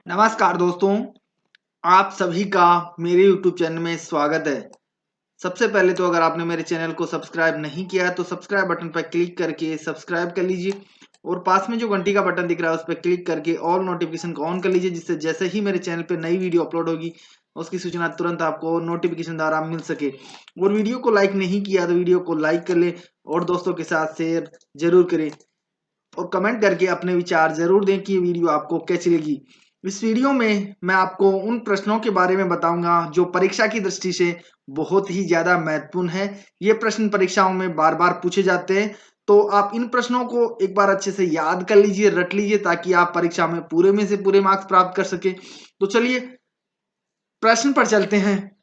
नमस्कार दोस्तों, आप सभी का मेरे YouTube चैनल में स्वागत है। सबसे पहले तो अगर आपने मेरे चैनल को सब्सक्राइब नहीं किया है तो सब्सक्राइब बटन पर क्लिक करके सब्सक्राइब कर लीजिए और पास में जो घंटी का बटन दिख रहा है उस पर क्लिक करके ऑल नोटिफिकेशन को ऑन कर लीजिए, जिससे जैसे ही मेरे चैनल पे नई वीडियो अपलोड होगी उसकी सूचना तुरंत आपको नोटिफिकेशन द्वारा मिल सके। और वीडियो को लाइक नहीं किया तो वीडियो को लाइक कर ले और दोस्तों के साथ शेयर जरूर करें और कमेंट करके अपने विचार जरूर दें कि ये वीडियो आपको कैसी लगी। इस वीडियो में मैं आपको उन प्रश्नों के बारे में बताऊंगा जो परीक्षा की दृष्टि से बहुत ही ज्यादा महत्वपूर्ण है। ये प्रश्न परीक्षाओं में बार बार पूछे जाते हैं, तो आप इन प्रश्नों को एक बार अच्छे से याद कर लीजिए, रट लीजिए, ताकि आप परीक्षा में पूरे में से पूरे मार्क्स प्राप्त कर सके। तो चलिए प्रश्न पर चलते हैं।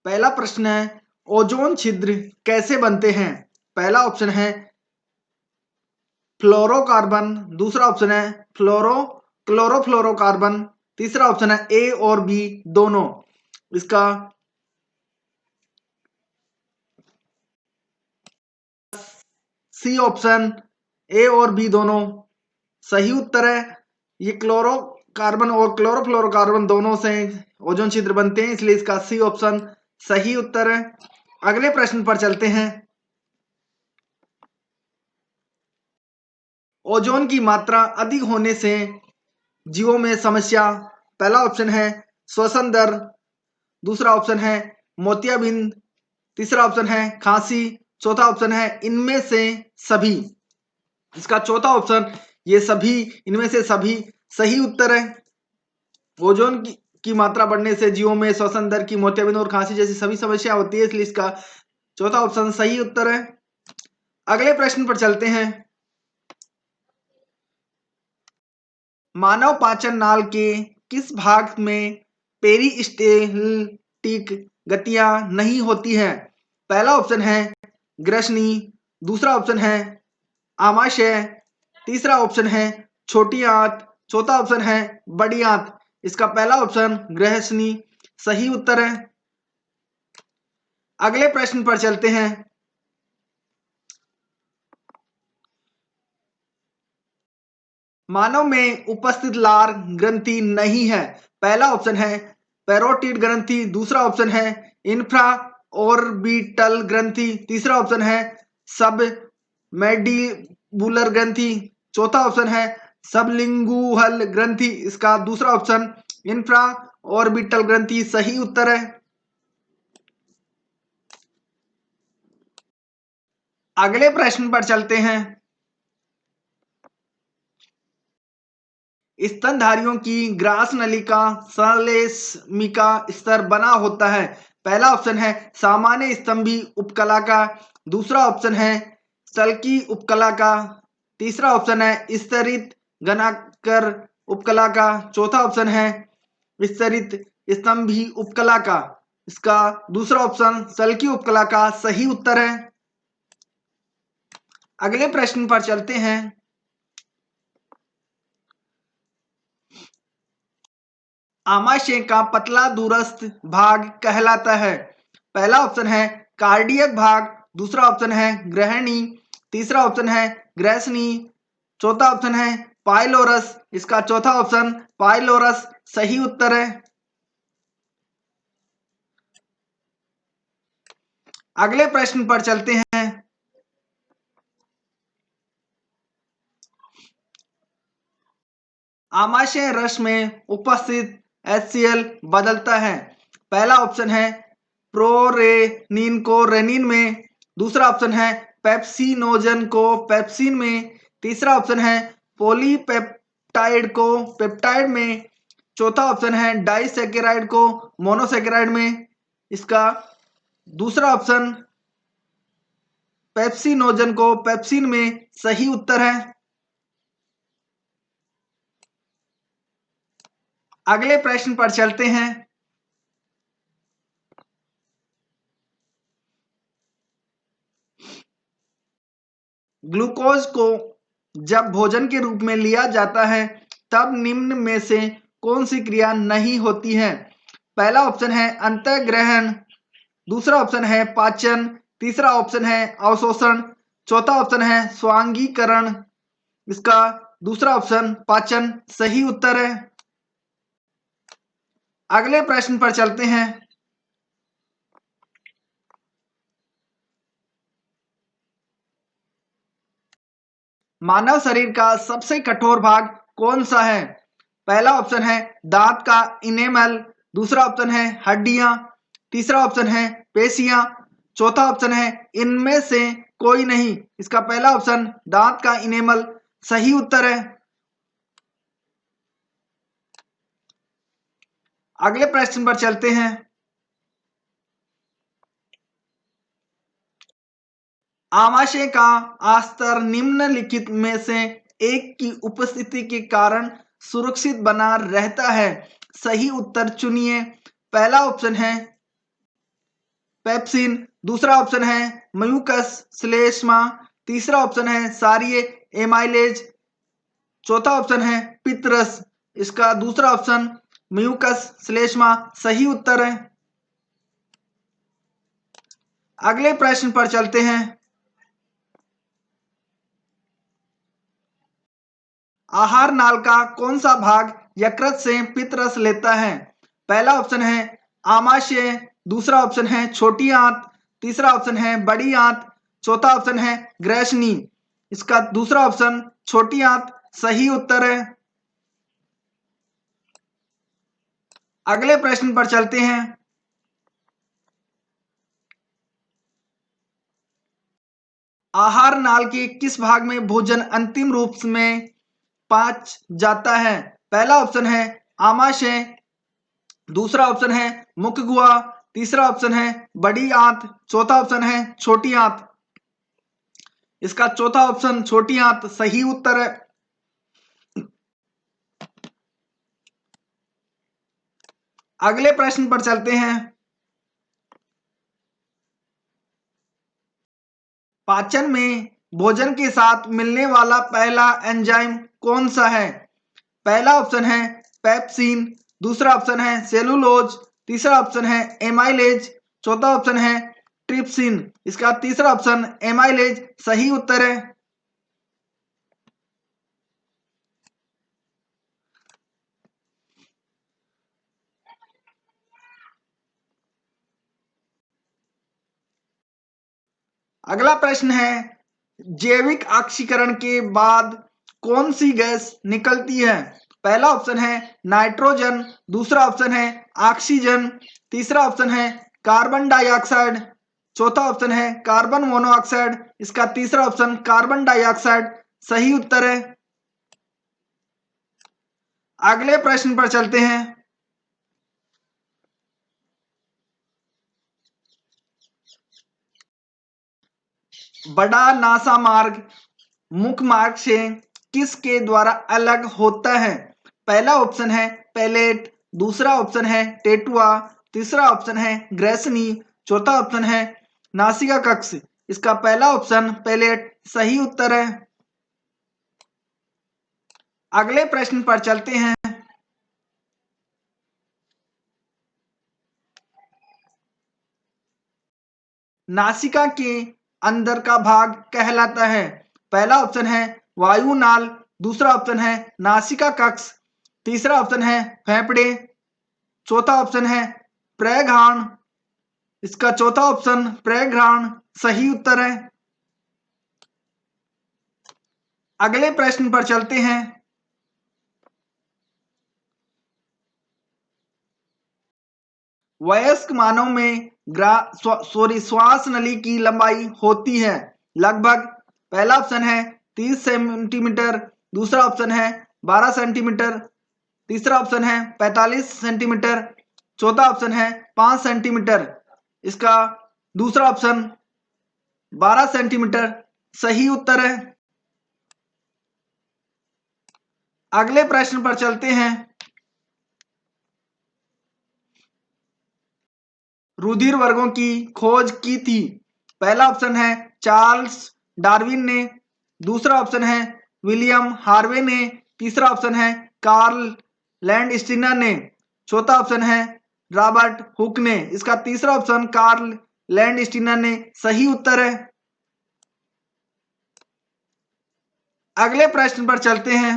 पहला प्रश्न है, ओजोन छिद्र कैसे बनते हैं? पहला ऑप्शन है फ्लोरोकार्बन, दूसरा ऑप्शन है क्लोरोफ्लोरोकार्बन, तीसरा ऑप्शन है ए और बी दोनों। इसका सी ऑप्शन ए और बी दोनों सही उत्तर है। ये क्लोरोकार्बन और क्लोरोफ्लोरोकार्बन दोनों से ओजोन छिद्र बनते हैं, इसलिए इसका सी ऑप्शन सही उत्तर है। अगले प्रश्न पर चलते हैं। ओजोन की मात्रा अधिक होने से जीवों में समस्या। पहला ऑप्शन है श्वसन दर, दूसरा ऑप्शन है मोतियाबिंद, तीसरा ऑप्शन है खांसी, चौथा ऑप्शन है इनमें से सभी। इसका चौथा ऑप्शन ये सभी, इनमें से सभी सही उत्तर है। ओजोन की मात्रा बढ़ने से जीवों में श्वसन दर की, मोतियाबिंद और खांसी जैसी सभी समस्या होती है, इसलिए इसका चौथा ऑप्शन सही उत्तर है। अगले प्रश्न पर चलते हैं। मानव पाचन नाल के किस भाग में पेरिस्टेल्टिक गतियां नहीं होती है? पहला ऑप्शन है ग्रसनी, दूसरा ऑप्शन है आमाशय, तीसरा ऑप्शन है छोटी आंत, चौथा ऑप्शन है बड़ी आंत। इसका पहला ऑप्शन ग्रहस्नी सही उत्तर है। अगले प्रश्न पर चलते हैं। मानव में उपस्थित लार ग्रंथि नहीं है। पहला ऑप्शन है पैरोटिड ग्रंथि, दूसरा ऑप्शन है इंफ्रा ऑर्बिटल ग्रंथि, तीसरा ऑप्शन है सब मेडिबुलर ग्रंथि, चौथा ऑप्शन है सबलिंगुअल ग्रंथि। इसका दूसरा ऑप्शन इंफ्रा ऑर्बिटल ग्रंथि सही उत्तर है। अगले प्रश्न पर चलते हैं। स्तनधारियों की ग्रास नली का श्लेष्मिका स्तर बना होता है। पहला ऑप्शन है सामान्य स्तंभी उपकला का, दूसरा ऑप्शन है सल्की उपकला का, तीसरा ऑप्शन है स्तरित घनाकर उपकला का, चौथा ऑप्शन है स्तरित स्तंभी उपकला का। इसका दूसरा ऑप्शन सल्की उपकला का सही उत्तर है। अगले प्रश्न पर चलते हैं। आमाशय का पतला दूरस्थ भाग कहलाता है। पहला ऑप्शन है कार्डियक भाग, दूसरा ऑप्शन है ग्रहणी, तीसरा ऑप्शन है ग्रैसनी, चौथा ऑप्शन है पाइलोरस। इसका चौथा ऑप्शन पाइलोरस सही उत्तर है। अगले प्रश्न पर चलते हैं। आमाशय रस में उपस्थित HCl बदलता है। पहला ऑप्शन है प्रोरेनिन को रेनिन में, दूसरा ऑप्शन है पेप्सिनोजन को पेप्सिन में, तीसरा ऑप्शन है पॉलीपेप्टाइड को पेप्टाइड में, चौथा ऑप्शन है डाइसैकेराइड को मोनोसैकेराइड में। इसका दूसरा ऑप्शन पेप्सिनोजन को पेप्सिन में सही उत्तर है। अगले प्रश्न पर चलते हैं। ग्लूकोज को जब भोजन के रूप में लिया जाता है तब निम्न में से कौन सी क्रिया नहीं होती है? पहला ऑप्शन है अंतःग्रहण, दूसरा ऑप्शन है पाचन, तीसरा ऑप्शन है अवशोषण, चौथा ऑप्शन है स्वांगीकरण। इसका दूसरा ऑप्शन पाचन सही उत्तर है। अगले प्रश्न पर चलते हैं। मानव शरीर का सबसे कठोर भाग कौन सा है? पहला ऑप्शन है दांत का इनेमल, दूसरा ऑप्शन है हड्डियां, तीसरा ऑप्शन है पेशियां, चौथा ऑप्शन है इनमें से कोई नहीं। इसका पहला ऑप्शन दांत का इनेमल सही उत्तर है। अगले प्रश्न पर चलते हैं। आमाशय का आस्तर निम्नलिखित में से एक की उपस्थिति के कारण सुरक्षित बना रहता है। सही उत्तर चुनिए। पहला ऑप्शन है पेप्सिन, दूसरा ऑप्शन है म्यूकस श्लेष्मा, तीसरा ऑप्शन है सारिये एमाइलेज, चौथा ऑप्शन है पितरस। इसका दूसरा ऑप्शन म्यूकस श्लेष्मा सही उत्तर है। अगले प्रश्न पर चलते हैं। आहार नाल का कौन सा भाग यकृत से पित्तरस लेता है? पहला ऑप्शन है आमाशय, दूसरा ऑप्शन है छोटी आंत, तीसरा ऑप्शन है बड़ी आंत, चौथा ऑप्शन है ग्रैसनी। इसका दूसरा ऑप्शन छोटी आंत सही उत्तर है। अगले प्रश्न पर चलते हैं। आहार नाल के किस भाग में भोजन अंतिम रूप में पाच जाता है? पहला ऑप्शन है आमाशय, दूसरा ऑप्शन है मुख गुहा, तीसरा ऑप्शन है बड़ी आंत, चौथा ऑप्शन है छोटी आंत। इसका चौथा ऑप्शन छोटी आंत सही उत्तर है। अगले प्रश्न पर चलते हैं। पाचन में भोजन के साथ मिलने वाला पहला एंजाइम कौन सा है? पहला ऑप्शन है पेप्सिन, दूसरा ऑप्शन है सेलुलोज, तीसरा ऑप्शन है एमाइलेज, चौथा ऑप्शन है ट्रिप्सिन। इसका तीसरा ऑप्शन एमाइलेज सही उत्तर है। अगला प्रश्न है जैविक ऑक्सीकरण के बाद कौन सी गैस निकलती है? पहला ऑप्शन है नाइट्रोजन, दूसरा ऑप्शन है ऑक्सीजन, तीसरा ऑप्शन है कार्बन डाइऑक्साइड, चौथा ऑप्शन है कार्बन मोनोऑक्साइड। इसका तीसरा ऑप्शन कार्बन डाइऑक्साइड सही उत्तर है। अगले प्रश्न पर चलते हैं। बड़ा नासा मार्ग मुख्य मार्ग से किसके द्वारा अलग होता है? पहला ऑप्शन है पैलेट, दूसरा ऑप्शन है टेटुआ, तीसरा ऑप्शन है ग्रेसनी, चौथा ऑप्शन है नासिका कक्ष। इसका पहला ऑप्शन पैलेट सही उत्तर है। अगले प्रश्न पर चलते हैं। नासिका के अंदर का भाग कहलाता है? पहला ऑप्शन है वायुनाल, दूसरा ऑप्शन है नासिका कक्ष, तीसरा ऑप्शन है फेफड़े, चौथा ऑप्शन है प्रेघाण। इसका चौथा ऑप्शन प्रेघाण सही उत्तर है। अगले प्रश्न पर चलते हैं। वयस्क मानव में श्वास नली की लंबाई होती है लगभग। पहला ऑप्शन है 30 सेंटीमीटर, दूसरा ऑप्शन है 12 सेंटीमीटर, तीसरा ऑप्शन है 45 सेंटीमीटर, चौथा ऑप्शन है 5 सेंटीमीटर। इसका दूसरा ऑप्शन 12 सेंटीमीटर सही उत्तर है। अगले प्रश्न पर चलते हैं। रुधिर वर्गों की खोज की थी? पहला ऑप्शन है चार्ल्स डार्विन ने, दूसरा ऑप्शन है विलियम हार्वे ने, तीसरा ऑप्शन है कार्ल लैंडस्टीनर ने, चौथा ऑप्शन है रॉबर्ट हुक ने। इसका तीसरा ऑप्शन कार्ल लैंडस्टीनर ने सही उत्तर है। अगले प्रश्न पर चलते हैं।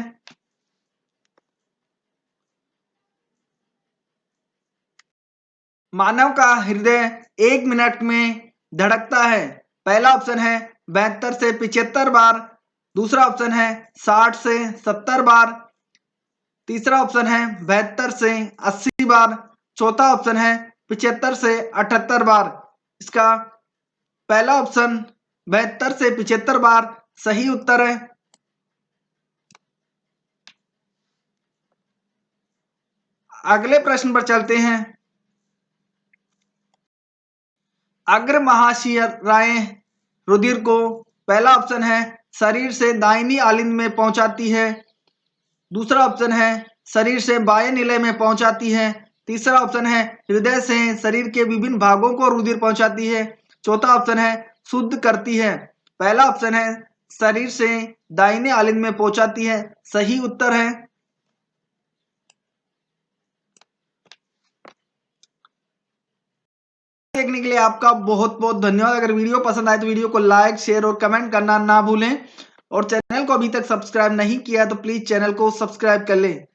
मानव का हृदय 1 मिनट में धड़कता है। पहला ऑप्शन है 72 से 75 बार, दूसरा ऑप्शन है 60 से 70 बार, तीसरा ऑप्शन है 72 से 80 बार, चौथा ऑप्शन है 75 से 78 बार। इसका पहला ऑप्शन 72 से 75 बार सही उत्तर है। अगले प्रश्न पर चलते हैं। अग्र महाशिराएं रुधिर को, पहला ऑप्शन है शरीर से दाहिनी आलिंद में पहुंचाती है, दूसरा ऑप्शन है शरीर से बाएं निलय में पहुंचाती है, तीसरा ऑप्शन है हृदय से शरीर के विभिन्न भागों को रुधिर पहुंचाती है, चौथा ऑप्शन है शुद्ध करती है। पहला ऑप्शन है शरीर से दाहिने आलिंद में पहुंचाती है, सही उत्तर है। देखने के लिए आपका बहुत बहुत धन्यवाद। अगर वीडियो पसंद आए तो वीडियो को लाइक, शेयर और कमेंट करना ना भूलें, और चैनल को अभी तक सब्सक्राइब नहीं किया तो प्लीज चैनल को सब्सक्राइब कर लें।